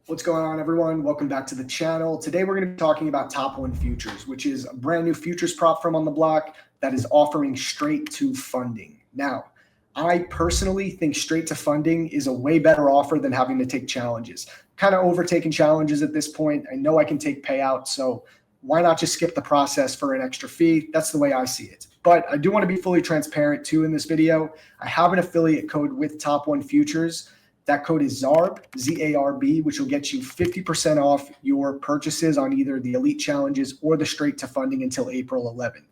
What's going on, everyone? Welcome back to the channel. Today we're going to be talking about Top One Futures, which is a brand new futures prop firm on the block that is offering straight to funding. Now, I personally think straight to funding is a way better offer than having to take challenges. Kind of overtaking challenges at this point. I know I can take payouts, so why not just skip the process for an extra fee? That's the way I see it. But I do want to be fully transparent too in this video. I have an affiliate code with Top One Futures. That code is ZARB, Z-A-R-B, which will get you 50% off your purchases on either the Elite Challenges or the Straight to Funding until April 11th.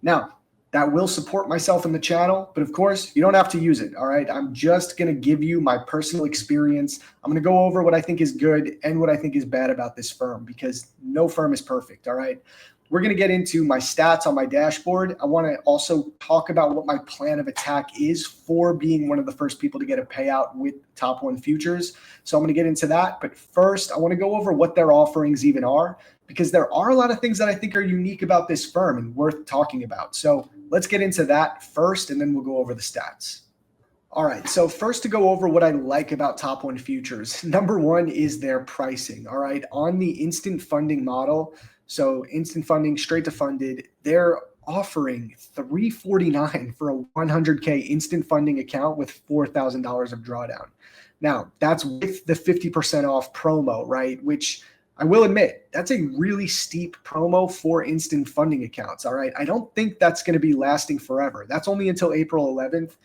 Now, that will support myself in the channel, but of course, you don't have to use it, all right? I'm just going to give you my personal experience. I'm going to go over what I think is good and what I think is bad about this firm because no firm is perfect, all right? We're going to get into my stats on my dashboard. I want to also talk about what my plan of attack is for being one of the first people to get a payout with Top One Futures. So I'm going to get into that. But first, I want to go over what their offerings even are, because there are a lot of things that I think are unique about this firm and worth talking about. So let's get into that first, and then we'll go over the stats. All right, so first to go over what I like about Top One Futures. Number one is their pricing, all right? On the instant funding model, so instant funding, straight to funded, they're offering $349 for a 100K instant funding account with $4,000 of drawdown. Now, that's with the 50% off promo, right? Which I will admit, that's a really steep promo for instant funding accounts, all right? I don't think that's going to be lasting forever. That's only until April 11th.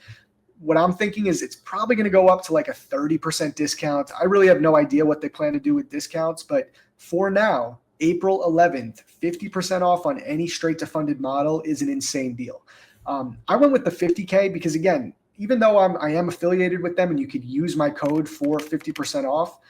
What I'm thinking is it's probably going to go up to like a 30% discount. I really have no idea what they plan to do with discounts, but for now, April 11th, 50% off on any straight to funded model is an insane deal. I went with the 50K because, again, even though I am affiliated with them and you could use my code for 50% off,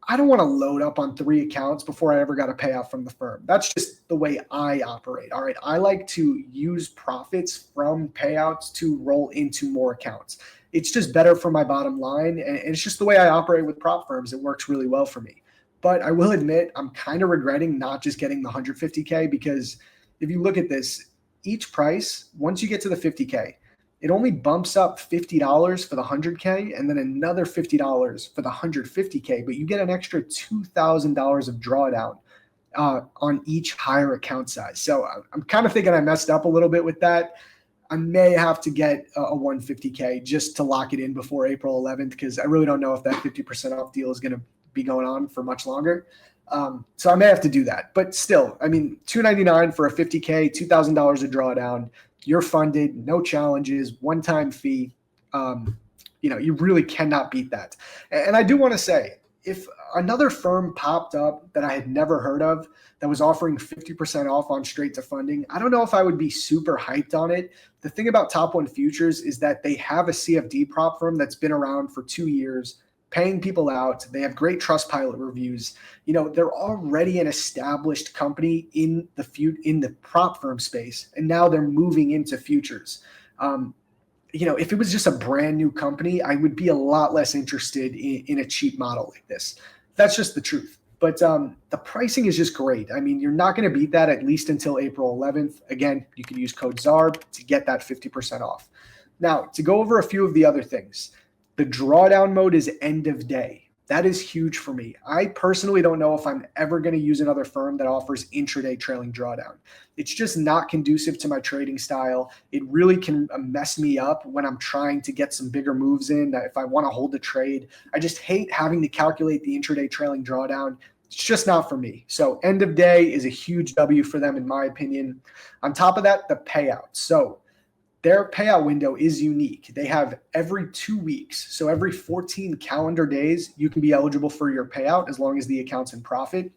I don't want to load up on 3 accounts before I ever got a payout from the firm. That's just the way I operate. All right. I like to use profits from payouts to roll into more accounts. It's just better for my bottom line. And it's just the way I operate with prop firms. It works really well for me. But I will admit, I'm kind of regretting not just getting the 150K because if you look at this, each price, once you get to the 50K, it only bumps up $50 for the 100K and then another $50 for the 150K, but you get an extra $2,000 of drawdown on each higher account size. So I'm kind of thinking I messed up a little bit with that. I may have to get a 150K just to lock it in before April 11th because I really don't know if that 50% off deal is going to be going on for much longer. So I may have to do that. But still, I mean, $299 for a 50K, $2,000 of drawdown. You're funded, no challenges, one-time fee. You really cannot beat that. And I do want to say, if another firm popped up that I had never heard of that was offering 50% off on straight to funding, I don't know if I would be super hyped on it. The thing about Top One Futures is that they have a CFD prop firm that's been around for 2 years, paying people out. They have great Trustpilot reviews. They're already an established company in the prop firm space, and now they're moving into futures. If it was just a brand new company, I would be a lot less interested in a cheap model like this. That's just the truth. But the pricing is just great. I mean, you're not going to beat that at least until April 11th. Again, you can use code ZARB to get that 50% off. Now, to go over a few of the other things. The drawdown mode is end of day. That is huge for me. I personally don't know if I'm ever going to use another firm that offers intraday trailing drawdown. It's just not conducive to my trading style. It really can mess me up when I'm trying to get some bigger moves in. If I want to hold a trade, I just hate having to calculate the intraday trailing drawdown. It's just not for me. So end of day is a huge W for them, in my opinion. On top of that, the payouts. So their payout window is unique. They have every 2 weeks. So every 14 calendar days, you can be eligible for your payout as long as the account's in profit.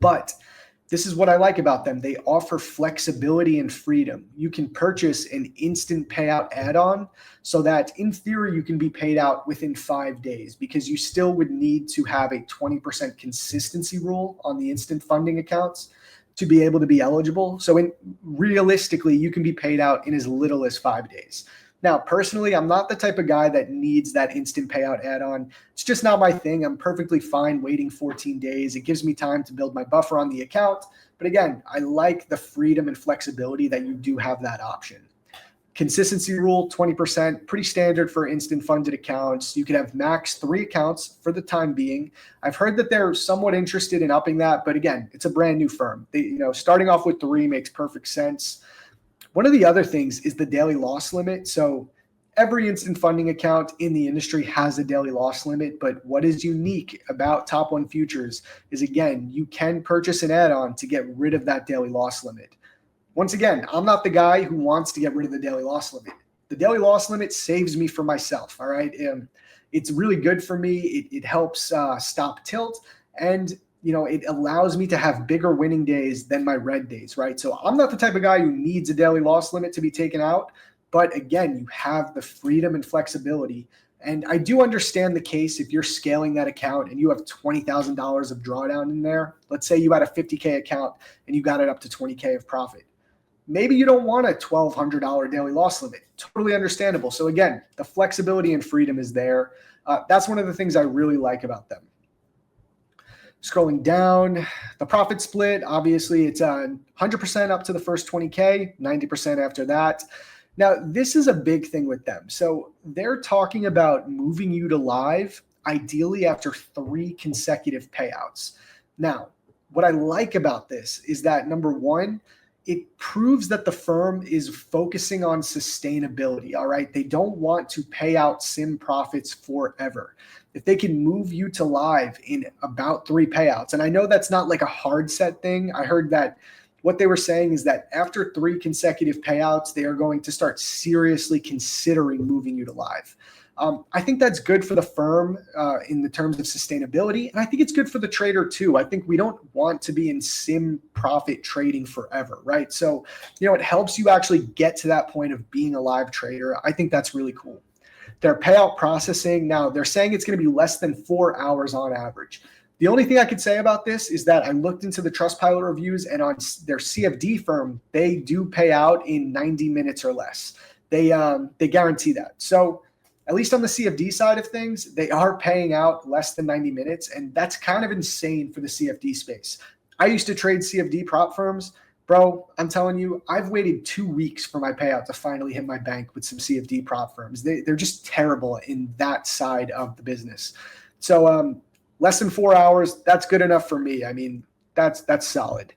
But this is what I like about them. They offer flexibility and freedom. You can purchase an instant payout add-on so that in theory, you can be paid out within 5 days because you still would need to have a 20% consistency rule on the instant funding accounts to be able to be eligible. So realistically, you can be paid out in as little as 5 days. Now, personally, I'm not the type of guy that needs that instant payout add-on. It's just not my thing. I'm perfectly fine waiting 14 days. It gives me time to build my buffer on the account. But again, I like the freedom and flexibility that you do have that option. Consistency rule, 20%, pretty standard for instant funded accounts. You can have max 3 accounts for the time being. I've heard that they're somewhat interested in upping that, but again, it's a brand new firm. Starting off with 3 makes perfect sense. One of the other things is the daily loss limit. So every instant funding account in the industry has a daily loss limit, but what is unique about Top One Futures is, again, you can purchase an add-on to get rid of that daily loss limit. Once again, I'm not the guy who wants to get rid of the daily loss limit. The daily loss limit saves me from myself, all right? It's really good for me. It helps stop tilt, and it allows me to have bigger winning days than my red days, right? So I'm not the type of guy who needs a daily loss limit to be taken out. But again, you have the freedom and flexibility. And I do understand the case if you're scaling that account and you have $20,000 of drawdown in there. Let's say you had a $50K account and you got it up to $20K of profit. Maybe you don't want a $1,200 daily loss limit. Totally understandable. So again, the flexibility and freedom is there. That's one of the things I really like about them. Scrolling down, the profit split, obviously it's 100% up to the first 20K, 90% after that. Now, this is a big thing with them. So they're talking about moving you to live, ideally after 3 consecutive payouts. Now, what I like about this is that, number one, it proves that the firm is focusing on sustainability, all right? They don't want to pay out sim profits forever. If they can move you to live in about 3 payouts, and I know that's not like a hard set thing. I heard that what they were saying is that after 3 consecutive payouts, they are going to start seriously considering moving you to live. I think that's good for the firm in the terms of sustainability. And I think it's good for the trader too. I think we don't want to be in sim profit trading forever, right? So, it helps you actually get to that point of being a live trader. I think that's really cool. Their payout processing, now they're saying it's going to be less than 4 hours on average. The only thing I could say about this is that I looked into the Trustpilot reviews, and on their CFD firm, they do pay out in 90 minutes or less. They guarantee that. So at least on the CFD side of things, they are paying out less than 90 minutes, and that's kind of insane for the CFD space. I used to trade CFD prop firms. Bro, I'm telling you, I've waited 2 weeks for my payout to finally hit my bank with some CFD prop firms. They're just terrible in that side of the business. So less than 4 hours, that's good enough for me. I mean, that's solid.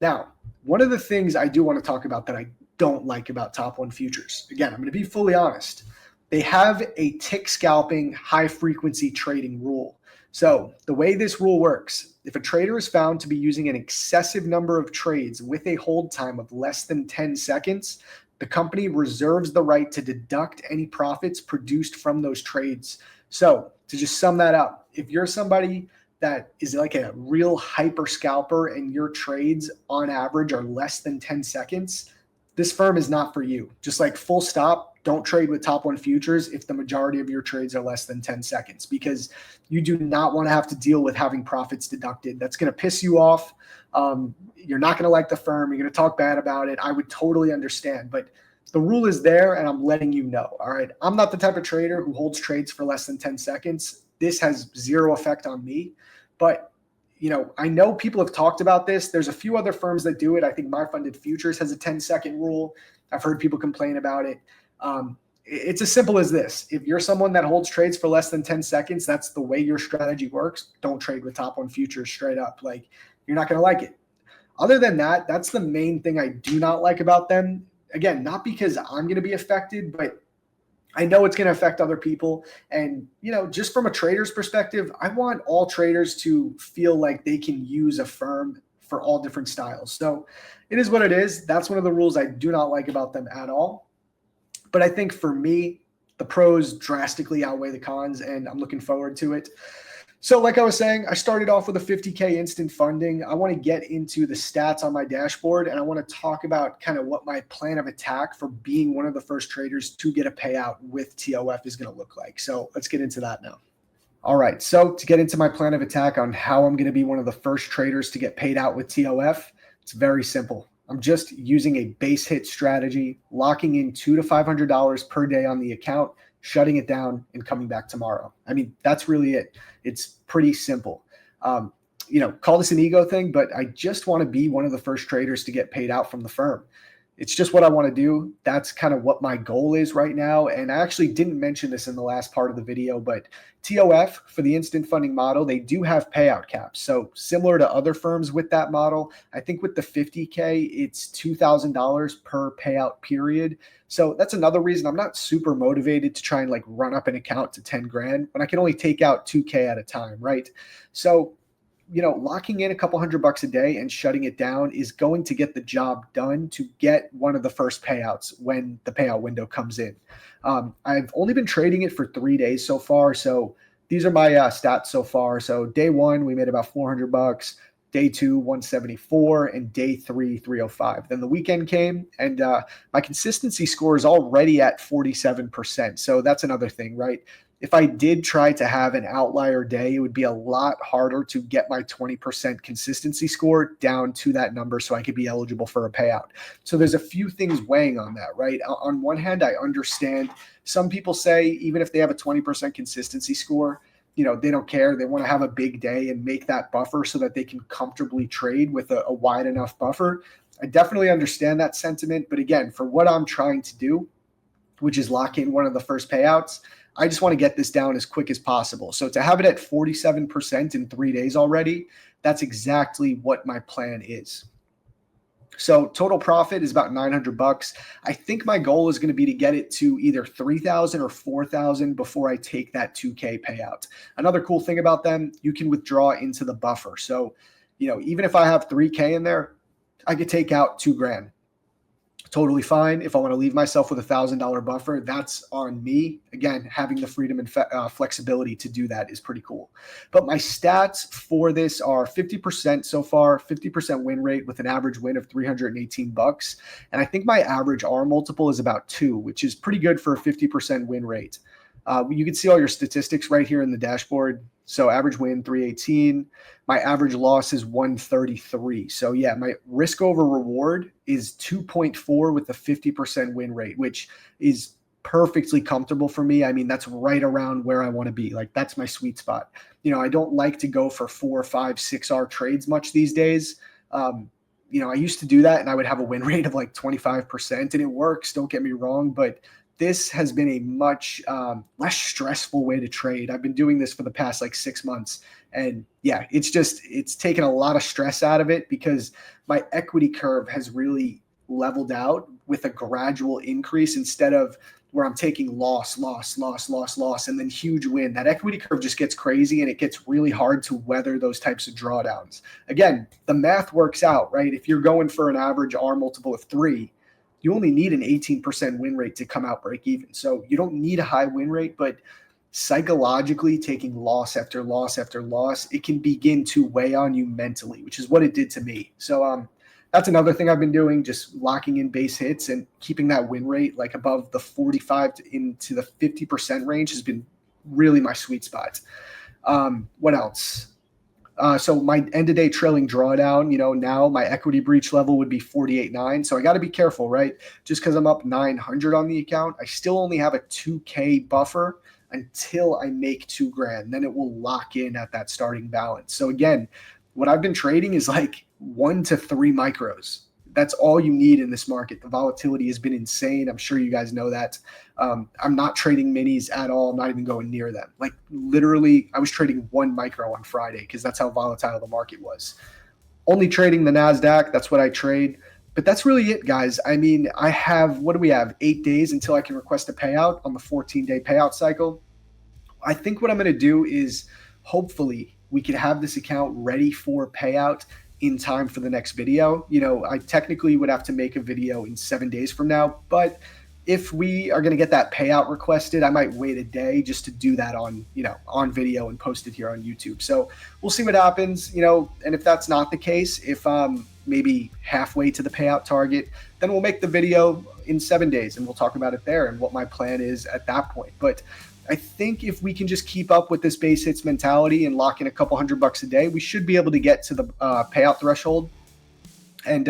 Now, one of the things I do want to talk about that I don't like about Top One Futures, again, I'm going to be fully honest. They have a tick scalping, high frequency trading rule. So the way this rule works, if a trader is found to be using an excessive number of trades with a hold time of less than 10 seconds, the company reserves the right to deduct any profits produced from those trades. So to just sum that up, if you're somebody that is like a real hyper scalper and your trades on average are less than 10 seconds, this firm is not for you. Just like full stop. Don't trade with Top One Futures if the majority of your trades are less than 10 seconds, because you do not want to have to deal with having profits deducted. That's going to piss you off. You're not going to like the firm. You're going to talk bad about it. I would totally understand, but the rule is there and I'm letting you know. All right. I'm not the type of trader who holds trades for less than 10 seconds. This has zero effect on me, but I know people have talked about this. There's a few other firms that do it. I think My Funded Futures has a 10-second rule. I've heard people complain about it. It's as simple as this. If you're someone that holds trades for less than 10 seconds, that's the way your strategy works. Don't trade with Top One Futures straight up. Like, you're not going to like it. Other than that, that's the main thing I do not like about them. Again, not because I'm going to be affected, but I know it's going to affect other people. And, just from a trader's perspective, I want all traders to feel like they can use a firm for all different styles. So it is what it is. That's one of the rules I do not like about them at all. But I think for me, the pros drastically outweigh the cons, and I'm looking forward to it. So like I was saying, I started off with a 50K instant funding. I want to get into the stats on my dashboard, and I want to talk about kind of what my plan of attack for being one of the first traders to get a payout with TOF is going to look like. So let's get into that now. All right, so to get into my plan of attack on how I'm going to be one of the first traders to get paid out with TOF, it's very simple. I'm just using a base hit strategy, locking in $200 to $500 per day on the account, shutting it down, and coming back tomorrow. I mean, that's really it. It's pretty simple. Call this an ego thing, but I just want to be one of the first traders to get paid out from the firm. it's just what I want to do. That's kind of what my goal is right now. And I actually didn't mention this in the last part of the video, but TOF for the instant funding model, they do have payout caps. So similar to other firms with that model, I think with the 50K, it's $2,000 per payout period. So that's another reason I'm not super motivated to try and like run up an account to 10 grand when I can only take out 2K at a time, right? So locking in a couple $100 a day and shutting it down is going to get the job done to get one of the first payouts when the payout window comes in. I've only been trading it for 3 days so far. So these are my stats so far. So day one, we made about $400. Day two, 174, and day three, 305. Then the weekend came, and my consistency score is already at 47%. So that's another thing, right? If I did try to have an outlier day, it would be a lot harder to get my 20% consistency score down to that number so I could be eligible for a payout. So there's a few things weighing on that, right? On one hand, I understand some people say even if they have a 20% consistency score, they don't care. They want to have a big day and make that buffer so that they can comfortably trade with a wide enough buffer. I definitely understand that sentiment. But again, for what I'm trying to do, which is lock in one of the first payouts, I just want to get this down as quick as possible. So to have it at 47% in 3 days already, that's exactly what my plan is. So total profit is about $900. I think my goal is going to be to get it to either 3,000 or 4,000 before I take that 2K payout. Another cool thing about them, you can withdraw into the buffer. So, even if I have 3K in there, I could take out 2 grand. Totally fine. If I want to leave myself with $1,000 buffer, that's on me. Again, having the freedom and flexibility to do that is pretty cool. But my stats for this are 50% so far, 50% win rate with an average win of $318. And I think my average R multiple is about 2, which is pretty good for a 50% win rate. You can see all your statistics right here in the dashboard. So average win, 318. My average loss is 133. So yeah, my risk over reward is 2.4 with a 50% win rate, which is perfectly comfortable for me. I mean, that's right around where I want to be. Like, that's my sweet spot. I don't like to go for 4, 5, 6R trades much these days. I used to do that and I would have a win rate of like 25%, and it works, don't get me wrong, but this has been a much less stressful way to trade. I've been doing this for the past like 6 months. And yeah, it's taken a lot of stress out of it because my equity curve has really leveled out with a gradual increase instead of where I'm taking loss, and then huge win. That equity curve just gets crazy and it gets really hard to weather those types of drawdowns. Again, the math works out, right? If you're going for an average R multiple of 3, you only need an 18% win rate to come out break even. So you don't need a high win rate, but psychologically taking loss after loss after loss, it can begin to weigh on you mentally, which is what it did to me. So that's another thing I've been doing, just locking in base hits and keeping that win rate like above the 45 into the 50% range has been really my sweet spot. What else? So my end-of-day trailing drawdown, now my equity breach level would be 48.9. So I got to be careful, right? Just because I'm up 900 on the account, I still only have a 2K buffer until I make 2 grand. Then it will lock in at that starting balance. So again, what I've been trading is like 1 to 3 micros. That's all you need in this market. The volatility has been insane. I'm sure you guys know that. I'm not trading minis at all. I'm not even going near them. Like literally, I was trading 1 micro on Friday because that's how volatile the market was. Only trading the NASDAQ. That's what I trade. But that's really it, guys. I mean, I have, what do we have? 8 days until I can request a payout on the 14-day payout cycle. I think what I'm going to do is hopefully we could have this account ready for payout in time for the next video. I technically would have to make a video in 7 days from now, but if we are going to get that payout requested, I might wait a day just to do that on video and post it here on YouTube. So we'll see what happens, and if that's not the case, if maybe halfway to the payout target, then we'll make the video in 7 days and we'll talk about it there and what my plan is at that point. But I think if we can just keep up with this base hits mentality and lock in a couple $100 a day, we should be able to get to the payout threshold. And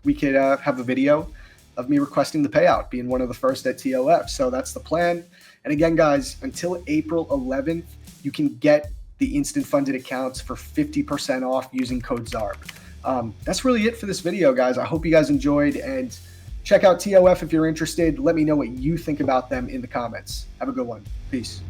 we could have a video of me requesting the payout, being one of the first at TOF. So that's the plan. And again, guys, until April 11th, you can get the instant funded accounts for 50% off using code ZARB. That's really it for this video, guys. I hope you guys enjoyed. And Check out TOF if you're interested. Let me know what you think about them in the comments. Have a good one. Peace.